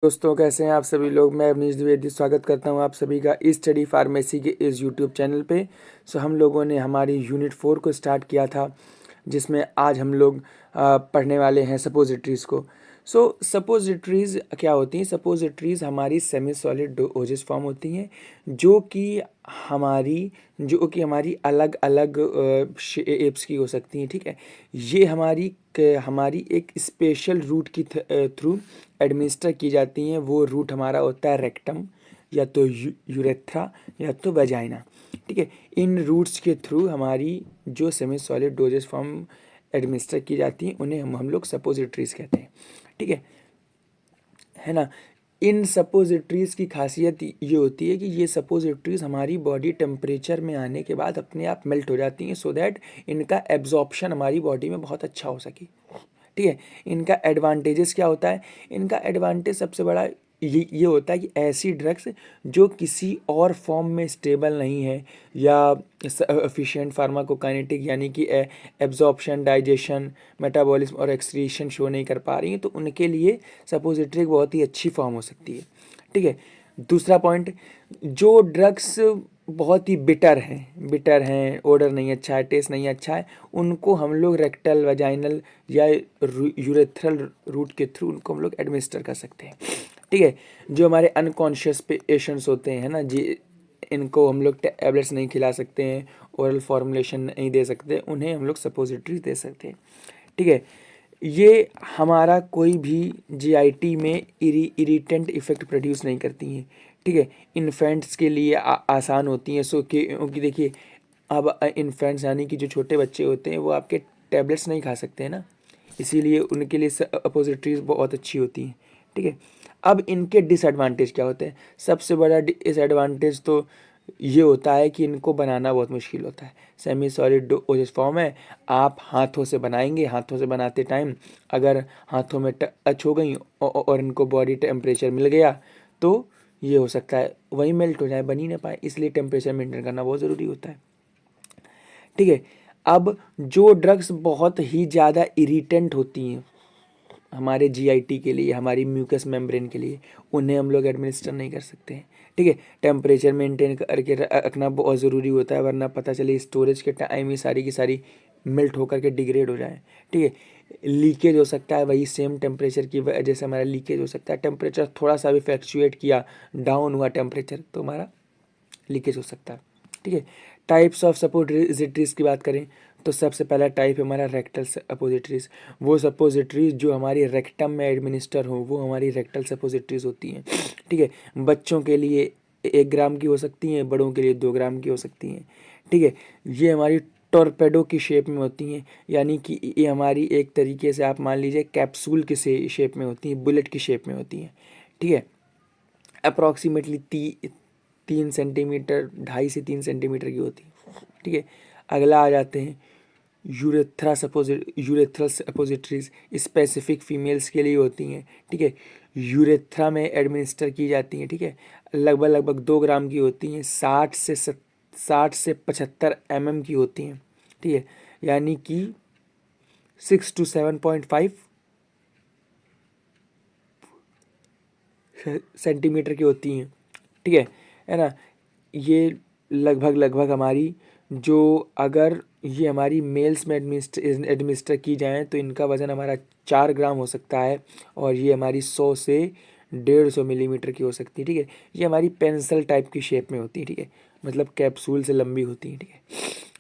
दोस्तों, कैसे हैं आप सभी लोग। मैं अवनीश द्विवेदी स्वागत करता हूं आप सभी का इस स्टडी फार्मेसी के इस यूट्यूब चैनल पे। हम लोगों ने हमारी यूनिट 4 को स्टार्ट किया था, जिसमें आज हम लोग पढ़ने वाले हैं सपोजिटरीज़ को। सपोजिटरीज़ क्या होती हैं? सपोजिटरीज़ हमारी सेमी सॉलिड डोजेस फॉर्म होती हैं, जो कि हमारी अलग अलग शेप्स की हो सकती हैं। ठीक है, ये हमारी एक स्पेशल रूट की थ्रू एडमिनिस्टर की जाती हैं। वो रूट हमारा होता है रेक्टम, या तो यूरेथ्रा, या तो वेजाइना। ठीक है, इन रूट्स के थ्रू हमारी जो semi solid doses form administer की जाती हैं उन्हें हम लोग सपोजिटरीज कहते हैं। ठीक है ना। इन सपोजिटरीज की खासियत ये होती है कि ये सपोजिटरीज हमारी बॉडी टेम्परेचर में आने के बाद अपने आप मेल्ट हो जाती हैं, सो दैट इनका एब्जॉर्प्शन हमारी बॉडी में बहुत अच्छा हो सके। ठीक है, इनका एडवांटेजेस क्या होता है? इनका एडवांटेज सबसे बड़ा ये होता है कि ऐसी ड्रग्स जो किसी और फॉर्म में स्टेबल नहीं है, या एफिशिएंट फार्माकोकाइनेटिक यानी कि एब्जॉर्प्शन, डाइजेशन, मेटाबॉलिज्म और एक्सक्रीशन शो नहीं कर पा रही हैं, तो उनके लिए सपोजिटरी बहुत ही अच्छी फॉर्म हो सकती है। ठीक है, दूसरा पॉइंट, जो ड्रग्स बहुत ही बिटर हैं, ओडर नहीं अच्छा है, टेस्ट नहीं अच्छा है, उनको हम लोग रेक्टल, वजाइनल या यूरेथ्रल रूट के थ्रू उनको हम लोग एडमिनिस्टर कर सकते हैं। ठीक है, जो हमारे अनकॉन्शियस पेशेंट्स होते हैं ना जी, इनको हम लोग टैबलेट्स नहीं खिला सकते हैं, ओरल फॉर्मुलेशन नहीं दे सकते, उन्हें हम लोग सपोजिटरीज दे सकते हैं। ठीक है, ये हमारा कोई भी जीआईटी में इरिटेंट इफेक्ट प्रोड्यूस नहीं करती हैं। ठीक है, इन्फेंट्स के लिए आसान होती हैं, क्योंकि देखिए, अब इन्फेंट्स यानी कि जो छोटे बच्चे होते हैं वो आपके टैबलेट्स नहीं खा सकते हैं ना, इसीलिए उनके लिए सपोजिटरीज बहुत अच्छी होती हैं। ठीक है, अब इनके डिसएडवांटेज क्या होते हैं? सबसे बड़ा डिसएडवांटेज तो ये होता है कि इनको बनाना बहुत मुश्किल होता है। सेमी सॉलिड डोजेस फॉर्म है, आप हाथों से बनाएंगे, हाथों से बनाते टाइम अगर हाथों में टच हो गई और इनको बॉडी टेम्परेचर मिल गया, तो ये हो सकता है वही मेल्ट हो जाए, बन ही ना पाए, इसलिए टेम्परेचर मेंटेन करना बहुत ज़रूरी होता है। ठीक है, अब जो ड्रग्स बहुत ही ज़्यादा इरिटेंट होती हैं हमारे जीआईटी के लिए, हमारी म्यूकस मेम्ब्रेन के लिए, उन्हें हम लोग एडमिनिस्टर नहीं कर सकते हैं। ठीक है, टेम्परेचर मेंटेन करके रखना बहुत ज़रूरी होता है, वरना पता चले स्टोरेज के टाइम ही सारी की सारी मेल्ट होकर के डिग्रेड हो जाए। ठीक है, लीकेज हो सकता है, वही सेम टेम्परेचर की वजह से हमारा लीकेज हो सकता है। टेम्परेचर थोड़ा सा भी फ्लैक्चुएट किया, डाउन हुआ टेम्परेचर, तो हमारा लीकेज हो सकता है। ठीक है, टाइप्स ऑफ सपोजिटरीज की बात करें तो सबसे पहला टाइप है हमारा रेक्टल सपोजिटरीज। वो सपोजिटरीज जो हमारी रेक्टम में एडमिनिस्टर हो, वो हमारी रेक्टल सपोजिटरीज होती हैं। ठीक है, बच्चों के लिए 1 ग्राम की हो सकती हैं, बड़ों के लिए 2 ग्राम की हो सकती हैं। ठीक है, ये हमारी टॉर्पेडो की शेप में होती हैं, यानी कि ये हमारी एक तरीके से आप मान लीजिए कैप्सूल के से शेप में होती हैं, बुलेट की शेप में होती हैं। ठीक है, अप्रॉक्सीमेटली 3 सेंटीमीटर, 2.5 से 3 सेंटीमीटर की होती है। ठीक है, अगला आ जाते हैं यूरेथ्रल सपोजिटरीज, स्पेसिफिक फीमेल्स के लिए होती हैं। ठीक है, यूरेथ्रा में एडमिनिस्टर की जाती हैं। ठीक है, लगभग 2 ग्राम की होती हैं, 60 से 75 mm की होती हैं। ठीक है, यानी कि 6 to 7.5 सेंटीमीटर की होती हैं। ठीक है ना। ये लगभग हमारी जो, अगर ये हमारी मेल्स में एडमिनिस्टर की जाएँ तो इनका वज़न हमारा 4 ग्राम हो सकता है, और ये हमारी 100 से 150 मिलीमीटर की हो सकती है। ठीक है, ये हमारी पेंसिल टाइप की शेप में होती है। ठीक है, मतलब कैप्सूल से लंबी होती है। ठीक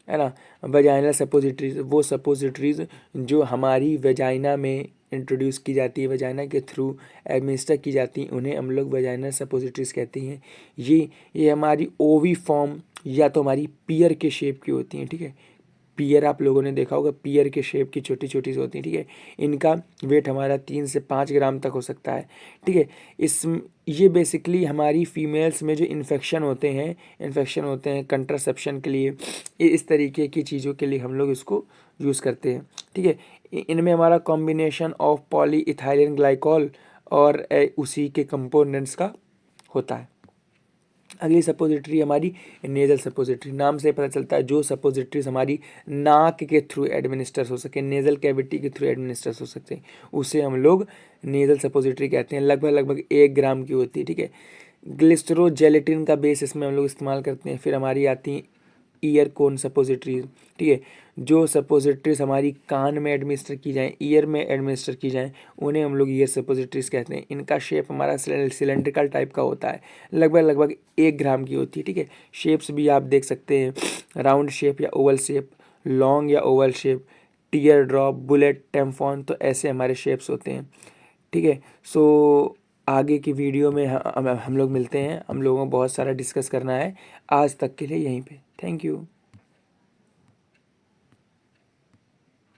है ना। वेजाइनल सपोजिटरीज, वो सपोजिटरीज जो हमारी वेजाइना में इंट्रोड्यूस की जाती है, वेजाइना के थ्रू एडमिनिस्टर की जाती हैं, उन्हें हम लोग वेजाइनल सपोजिटरीज कहते हैं। ये हमारी ओवी फॉर्म या तो हमारी पियर के शेप की होती हैं। ठीक है, पियर आप लोगों ने देखा होगा, पियर के शेप की छोटी छोटी सी होती हैं। ठीक है, इनका वेट हमारा 3 से 5 ग्राम तक हो सकता है। ठीक है, ये बेसिकली हमारी फीमेल्स में जो इन्फेक्शन होते हैं कंट्रासेप्शन के लिए, इस तरीके की चीज़ों के लिए हम लोग इसको यूज़ करते हैं। ठीक है, इनमें हमारा combination of poly ethylene glycol और उसी के कंपोनेंट्स का होता है। अगली सपोजिटरी हमारी नेजल सपोजिटरी। नाम से पता चलता है जो सपोजिटरीज हमारी नाक के थ्रू एडमिनिस्टर हो सके, नेजल कैविटी के थ्रू एडमिनिस्टर हो सकते हैं, उसे हम लोग नेजल सपोजिटरी कहते हैं। लगभग लगभग 1 ग्राम की होती है, ठीक है। ग्लिस्ट्रो जेलेटिन का बेस इसमें हम लोग इस्तेमाल करते हैं। फिर हमारी आती हैं ईयर कोन सपोजिटरीज, ठीक है। जो सपोजिटरीज हमारी कान में एडमिनिस्टर की जाएँ, ईयर में एडमिनिस्टर की जाएँ, उन्हें हम लोग ईयर सपोजिटरीज कहते हैं। इनका शेप हमारा सिलेंड्रिकल टाइप का होता है, लगभग लगभग 1 ग्राम की होती है, ठीक है। शेप्स भी आप देख सकते हैं, राउंड शेप या ओवल शेप, लॉन्ग या oval shape, tear drop, bullet, टेम्फॉन, तो ऐसे हमारे शेप्स होते हैं, ठीक है। सो आगे की वीडियो में हम लोग मिलते हैं। हम लोगों को बहुत सारा डिस्कस करना है। आज तक के लिए यहीं पे, थैंक यू।